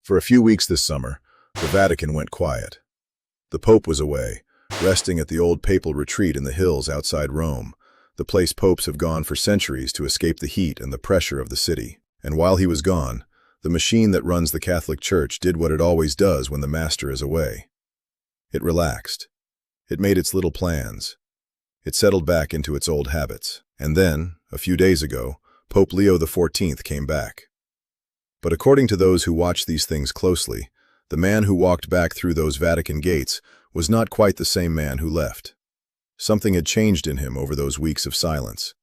For a few weeks this summer, the Vatican went quiet. The Pope was away, resting at the old papal retreat in the hills outside Rome, the place popes have gone for centuries to escape the heat and the pressure of the city. And while he was gone, the machine that runs the Catholic Church did what it always does when the master is away. It relaxed. It made its little plans. It settled back into its old habits. And then, a few days ago, Pope Leo XIV came back. But according to those who watch these things closely, the man who walked back through those Vatican gates was not quite the same man who left. Something had changed in him over those weeks of silence.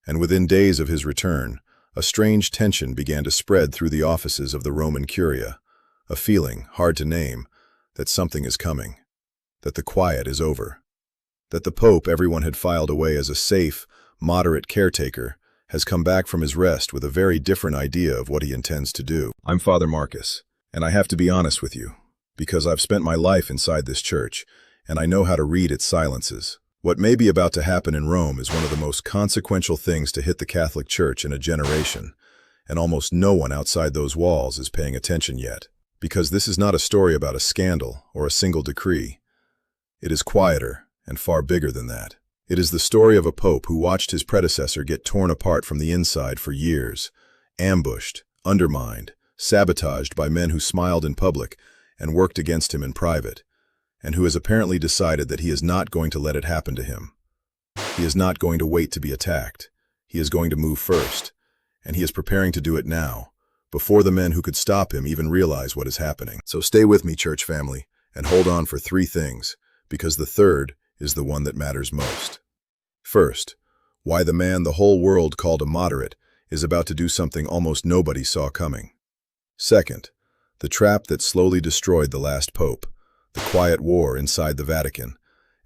And within days of his return, a strange tension began to spread through the offices of the Roman Curia, a feeling, hard to name, that something is coming, that the quiet is over, that the Pope everyone had filed away as a safe, moderate caretaker has come back from his rest with a very different idea of what he intends to do. I'm Father Marcus, and I have to be honest with you, because I've spent my life inside this church, and I know how to read its silences. What may be about to happen in Rome is one of the most consequential things to hit the Catholic Church in a generation, and almost no one outside those walls is paying attention yet, because this is not a story about a scandal or a single decree. It is quieter and far bigger than that. It is the story of a pope who watched his predecessor get torn apart from the inside for years, ambushed, undermined, sabotaged by men who smiled in public and worked against him in private, and who has apparently decided that he is not going to let it happen to him. He is not going to wait to be attacked. He is going to move first, and he is preparing to do it now, before the men who could stop him even realize what is happening. So stay with me, church family, and hold on for three things, because the third is the one that matters most. First, why the man the whole world called a moderate is about to do something almost nobody saw coming. Second, the trap that slowly destroyed the last pope, the quiet war inside the Vatican,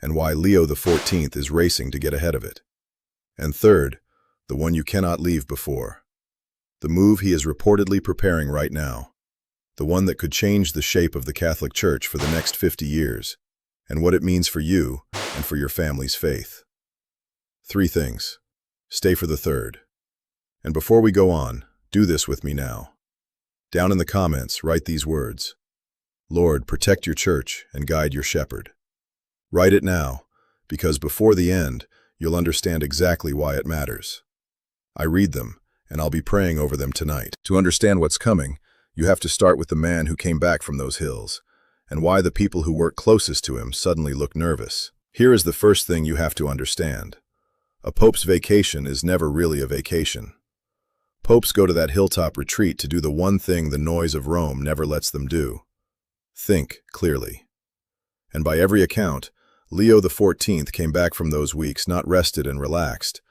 and why Leo XIV is racing to get ahead of it. And third, the one you cannot leave before. The move he is reportedly preparing right now. The one that could change the shape of the Catholic Church for the next 50 years, and what it means for you and for your family's faith. Three things. Stay for the third. And before we go on, do this with me now. Down in the comments, write these words. Lord, protect your church and guide your shepherd. Write it now, because before the end, you'll understand exactly why it matters. I read them, and I'll be praying over them tonight. To understand what's coming, you have to start with the man who came back from those hills, and why the people who work closest to him suddenly look nervous. Here is the first thing you have to understand. A pope's vacation is never really a vacation. Popes go to that hilltop retreat to do the one thing the noise of Rome never lets them do. Think clearly. And by every account, Leo XIV came back from those weeks not rested and relaxed,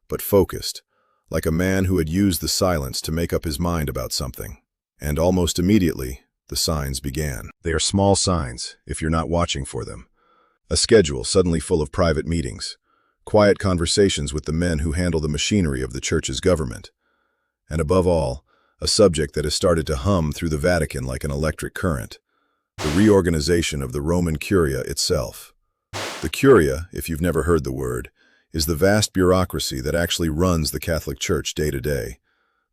but focused, like a man who had used the silence to make up his mind about something. And almost immediately, the signs began. They are small signs, if you're not watching for them. A schedule suddenly full of private meetings, quiet conversations with the men who handle the machinery of the church's government, and above all, a subject that has started to hum through the Vatican like an electric current, the reorganization of the Roman Curia itself. The Curia, if you've never heard the word, is the vast bureaucracy that actually runs the Catholic Church day to day.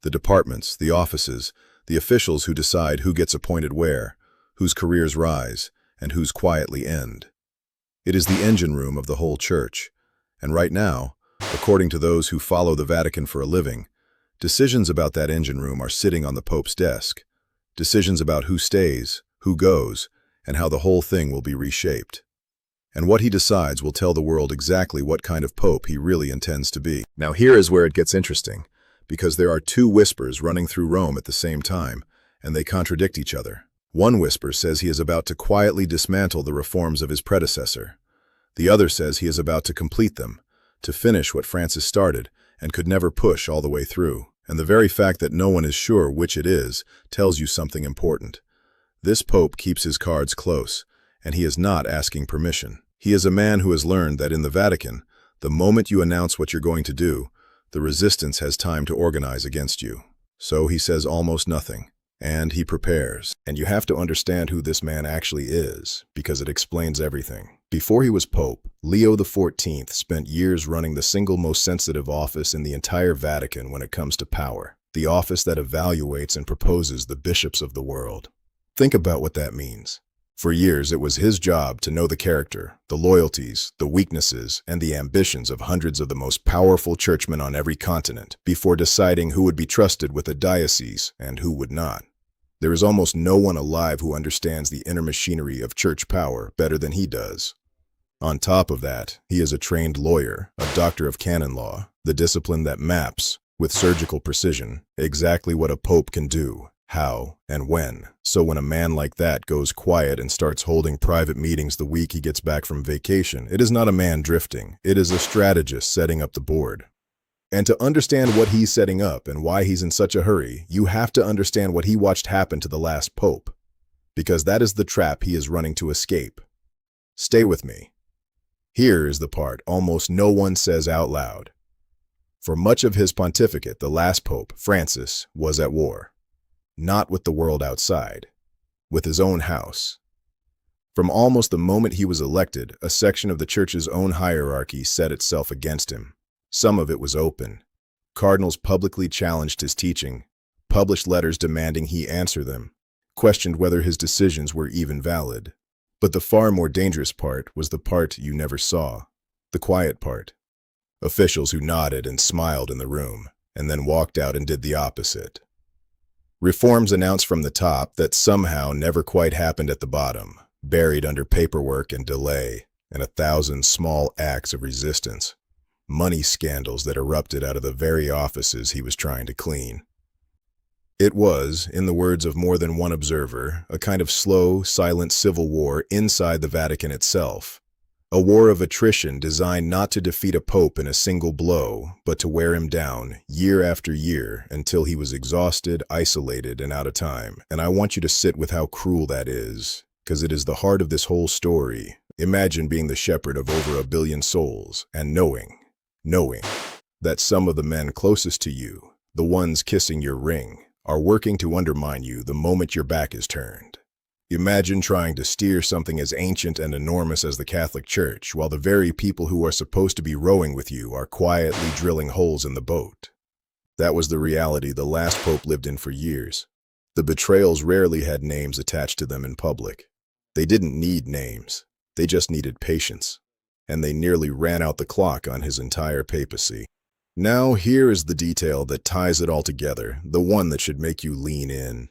The departments, the offices, the officials who decide who gets appointed where, whose careers rise, and whose quietly end. It is the engine room of the whole church, and right now, according to those who follow the Vatican for a living, decisions about that engine room are sitting on the Pope's desk. Decisions about who stays, who goes, and how the whole thing will be reshaped. And what he decides will tell the world exactly what kind of Pope he really intends to be. Now here is where it gets interesting, because there are two whispers running through Rome at the same time, and they contradict each other. One whisper says he is about to quietly dismantle the reforms of his predecessor. The other says he is about to complete them, to finish what Francis started and could never push all the way through. And the very fact that no one is sure which it is tells you something important. This Pope keeps his cards close, and he is not asking permission. He is a man who has learned that in the Vatican, the moment you announce what you're going to do, the resistance has time to organize against you. So he says almost nothing, and he prepares. And you have to understand who this man actually is, because it explains everything. Before he was Pope, Leo XIV spent years running the single most sensitive office in the entire Vatican when it comes to power, the office that evaluates and proposes the bishops of the world. Think about what that means. For years, it was his job to know the character, the loyalties, the weaknesses, and the ambitions of hundreds of the most powerful churchmen on every continent before deciding who would be trusted with a diocese and who would not. There is almost no one alive who understands the inner machinery of church power better than he does. On top of that, he is a trained lawyer, a doctor of canon law, the discipline that maps, with surgical precision, exactly what a pope can do, how, and when. So when a man like that goes quiet and starts holding private meetings the week he gets back from vacation, it is not a man drifting, it is a strategist setting up the board. And to understand what he's setting up and why he's in such a hurry, you have to understand what he watched happen to the last pope, because that is the trap he is running to escape. Stay with me. Here is the part almost no one says out loud. For much of his pontificate, the last pope, Francis, was at war. Not with the world outside, with his own house. From almost the moment he was elected, a section of the church's own hierarchy set itself against him. Some of it was open. Cardinals publicly challenged his teaching, published letters demanding he answer them, questioned whether his decisions were even valid. But the far more dangerous part was the part you never saw, the quiet part. Officials who nodded and smiled in the room, and then walked out and did the opposite. Reforms announced from the top that somehow never quite happened at the bottom, buried under paperwork and delay, and 1,000 small acts of resistance. Money scandals that erupted out of the very offices he was trying to clean. It was, in the words of more than one observer, a kind of slow, silent civil war inside the Vatican itself. A war of attrition designed not to defeat a pope in a single blow, but to wear him down, year after year, until he was exhausted, isolated, and out of time. And I want you to sit with how cruel that is, because it is the heart of this whole story. Imagine being the shepherd of over 1 billion souls, and knowing that some of the men closest to you, the ones kissing your ring, are working to undermine you the moment your back is turned. Imagine trying to steer something as ancient and enormous as the Catholic Church, while the very people who are supposed to be rowing with you are quietly drilling holes in the boat. That was the reality the last pope lived in for years. The betrayals rarely had names attached to them in public. They didn't need names. They just needed patience. And they nearly ran out the clock on his entire papacy. Now here is the detail that ties it all together, the one that should make you lean in.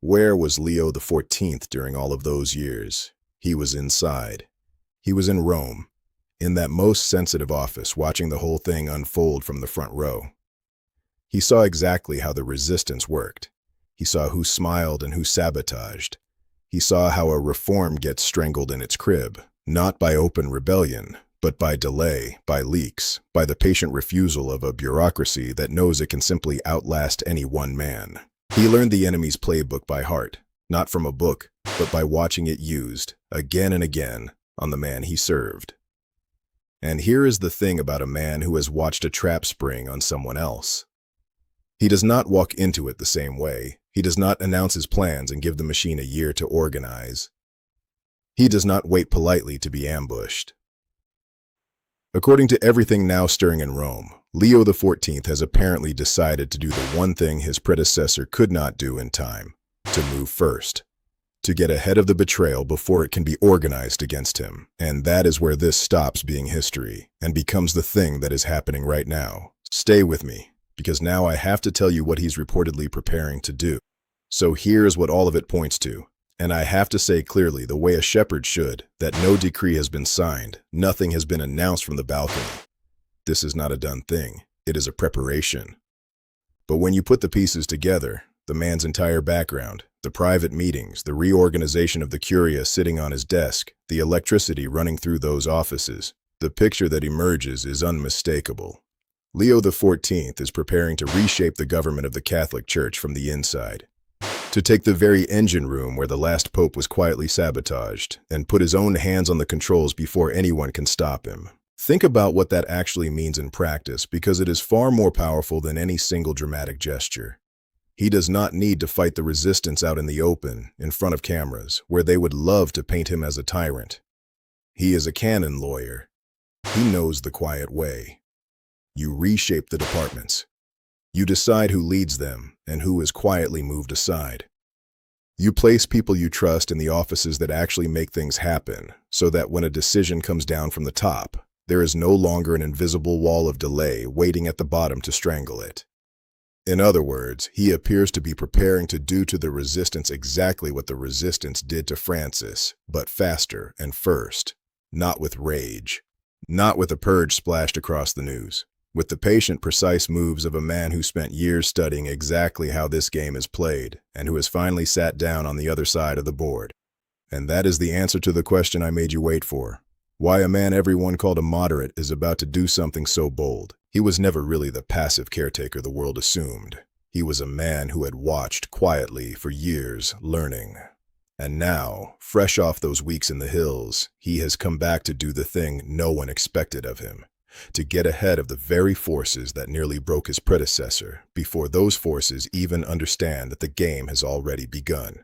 Where was Leo XIV during all of those years? He was inside. He was in Rome, in that most sensitive office, watching the whole thing unfold from the front row. He saw exactly how the resistance worked. He saw who smiled and who sabotaged. He saw how a reform gets strangled in its crib, not by open rebellion, but by delay, by leaks, by the patient refusal of a bureaucracy that knows it can simply outlast any one man. He learned the enemy's playbook by heart, not from a book, but by watching it used, again and again, on the man he served. And here is the thing about a man who has watched a trap spring on someone else. He does not walk into it the same way. He does not announce his plans and give the machine a year to organize. He does not wait politely to be ambushed. According to everything now stirring in Rome, Leo XIV has apparently decided to do the one thing his predecessor could not do in time, to move first, to get ahead of the betrayal before it can be organized against him. And that is where this stops being history and becomes the thing that is happening right now. Stay with me, because now I have to tell you what he's reportedly preparing to do. So here's what all of it points to. And I have to say clearly, the way a shepherd should, that no decree has been signed, nothing has been announced from the balcony. This is not a done thing. It is a preparation. But when you put the pieces together, the man's entire background, the private meetings, the reorganization of the curia sitting on his desk, the electricity running through those offices, the picture that emerges is unmistakable. Leo XIV is preparing to reshape the government of the Catholic Church from the inside. To take the very engine room where the last pope was quietly sabotaged and put his own hands on the controls before anyone can stop him. Think about what that actually means in practice, because it is far more powerful than any single dramatic gesture. He does not need to fight the resistance out in the open, in front of cameras, where they would love to paint him as a tyrant. He is a canon lawyer. He knows the quiet way. You reshape the departments. You decide who leads them and who is quietly moved aside. You place people you trust in the offices that actually make things happen, so that when a decision comes down from the top, there is no longer an invisible wall of delay waiting at the bottom to strangle it. In other words, he appears to be preparing to do to the resistance exactly what the resistance did to Francis, but faster and first. Not with rage. Not with a purge splashed across the news. With the patient, precise moves of a man who spent years studying exactly how this game is played, and who has finally sat down on the other side of the board. And that is the answer to the question I made you wait for. Why a man everyone called a moderate is about to do something so bold. He was never really the passive caretaker the world assumed. He was a man who had watched quietly for years, learning. And now, fresh off those weeks in the hills, he has come back to do the thing no one expected of him. To get ahead of the very forces that nearly broke his predecessor, before those forces even understand that the game has already begun.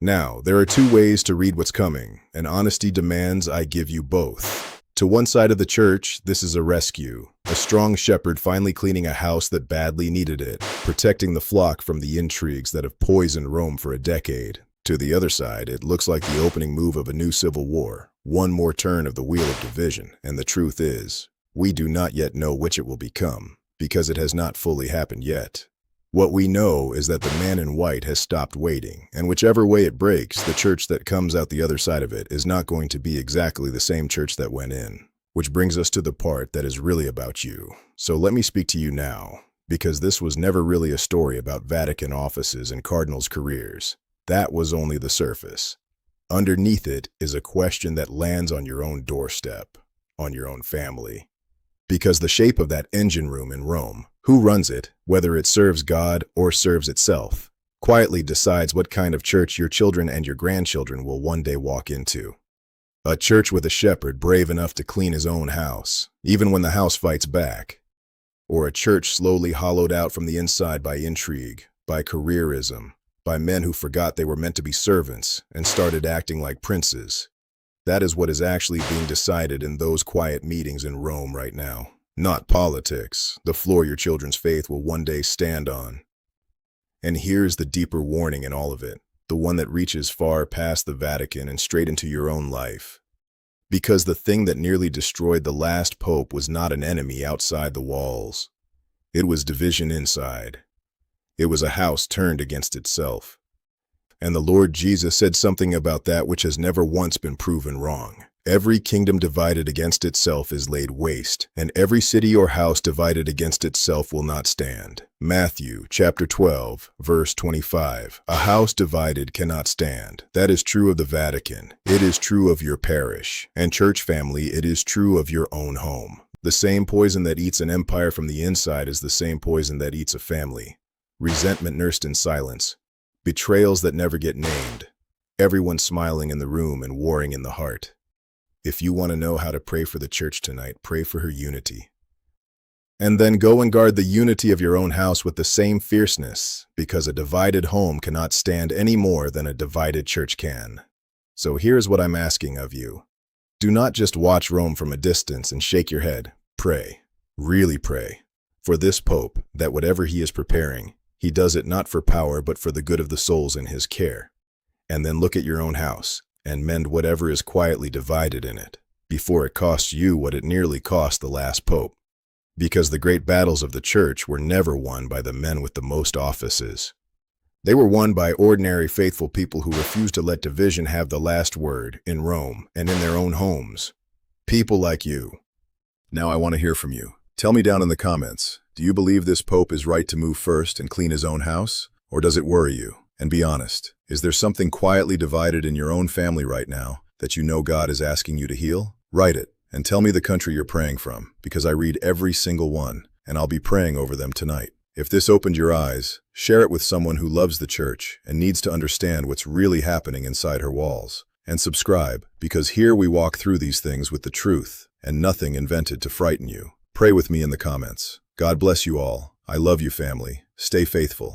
Now, there are two ways to read what's coming, and honesty demands I give you both. To one side of the church, this is a rescue. A strong shepherd finally cleaning a house that badly needed it, protecting the flock from the intrigues that have poisoned Rome for a decade. To the other side, it looks like the opening move of a new civil war. One more turn of the wheel of division, and the truth is, we do not yet know which it will become, because it has not fully happened yet. What we know is that the man in white has stopped waiting, and whichever way it breaks, the church that comes out the other side of it is not going to be exactly the same church that went in. Which brings us to the part that is really about you. So let me speak to you now, because this was never really a story about Vatican offices and cardinals' careers. That was only the surface. Underneath it is a question that lands on your own doorstep, on your own family. Because the shape of that engine room in Rome, who runs it, whether it serves God or serves itself, quietly decides what kind of church your children and your grandchildren will one day walk into. A church with a shepherd brave enough to clean his own house, even when the house fights back. Or a church slowly hollowed out from the inside by intrigue, by careerism, by men who forgot they were meant to be servants and started acting like princes. That is what is actually being decided in those quiet meetings in Rome right now. Not politics, the floor your children's faith will one day stand on. And here's the deeper warning in all of it, the one that reaches far past the Vatican and straight into your own life. Because the thing that nearly destroyed the last pope was not an enemy outside the walls. It was division inside. It was a house turned against itself. And the Lord Jesus said something about that which has never once been proven wrong. Every kingdom divided against itself is laid waste, and every city or house divided against itself will not stand. Matthew chapter 12, verse 25. A house divided cannot stand. That is true of the Vatican. It is true of your parish. And church family, it is true of your own home. The same poison that eats an empire from the inside is the same poison that eats a family. Resentment nursed in silence. Betrayals that never get named. Everyone smiling in the room and warring in the heart. If you want to know how to pray for the church tonight, pray for her unity. And then go and guard the unity of your own house with the same fierceness, because a divided home cannot stand any more than a divided church can. So here's what I'm asking of you. Do not just watch Rome from a distance and shake your head. Pray. Really pray. For this Pope, that whatever he is preparing, he does it not for power but for the good of the souls in his care. And then look at your own house, and mend whatever is quietly divided in it, before it costs you what it nearly cost the last pope. Because the great battles of the church were never won by the men with the most offices. They were won by ordinary faithful people who refused to let division have the last word in Rome and in their own homes. People like you. Now I want to hear from you. Tell me down in the comments, do you believe this pope is right to move first and clean his own house? Or does it worry you? And be honest, is there something quietly divided in your own family right now that you know God is asking you to heal? Write it, and tell me the country you're praying from, because I read every single one, and I'll be praying over them tonight. If this opened your eyes, share it with someone who loves the church and needs to understand what's really happening inside her walls. And subscribe, because here we walk through these things with the truth, and nothing invented to frighten you. Pray with me in the comments. God bless you all. I love you, family. Stay faithful.